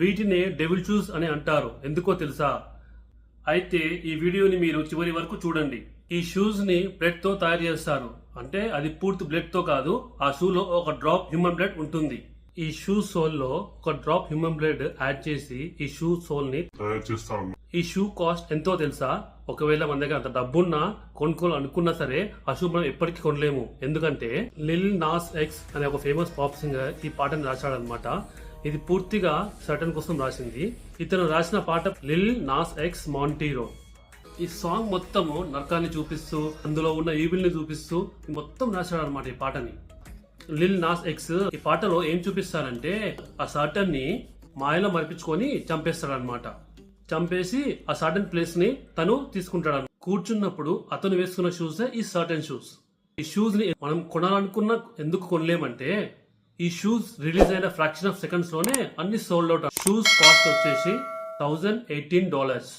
వీటినే devil shoes అని అంటారు. ఎందుకో తెలుసా? అయితే ఈ వీడియోని మీరు చివరి వరకు చూడండి. ఈ షూస్ ని బ్లడ్ తో తయారు చేస్తారు. అంటే అది పూర్తి బ్లడ్ తో కాదు, ఆ షూలో ఒక డ్రాప్ హ్యూమన్ బ్లడ్ ఉంటుంది. ఈ షూ సోల్ లో ఒక డ్రాప్ హ్యూమన్ బ్లడ్ యాడ్ చేసి ఈ షూ సోల్ ని తయారు చేస్తాను. ఈ షూ కాస్ట్ ఎంతో తెలుసా? ఒకవేళ మన దగ్గర అంత డబ్బున్నా కొనుక్కోవాలి అనుకున్నా సరే ఆ షూ మనం ఎప్పటికీ కొనలేము. ఎందుకంటే లిల్ నాస్ ఎక్స్ అనే ఒక ఫేమస్ పాప్ సింగర్ ఈ పాటను రాశాడనమాట. ఇది పూర్తిగా సర్టన్ కోసం రాసింది. ఇతను రాసిన పాట లిల్ నాస్ ఎక్స్ మాంటీరో. ఈ సాంగ్ మొత్తము నరకాన్ని చూపిస్తూ అందులో ఉన్న ఈవిల్ ని చూపిస్తూ మొత్తం రాశాడు అనమాట ఈ పాటని. లిల్ నాస్ ఎక్స్ ఈ పాటలో ఏం చూపిస్తారంటే ఆ సర్టన్ ని మాయలో మరిపించుకొని చంపేస్తాడనమాట. చంపేసి ఆ సర్టన్ ప్లేస్ ని తను తీసుకుంటాడు. కూర్చున్నప్పుడు అతను వేసుకున్న షూస్ ఈ సర్టన్ షూస్. ఈ షూస్ ని మనం కొనాలనుకున్న ఎందుకు కొనలేమంటే ఈ షూస్ రిలీజ్ అయిన ఫ్రాక్షన్ ఆఫ్ సెకండ్స్ లోనే అన్ని సోల్డ్ అవుట్. షూస్ కాస్ట్ వచ్చేసి $1,018.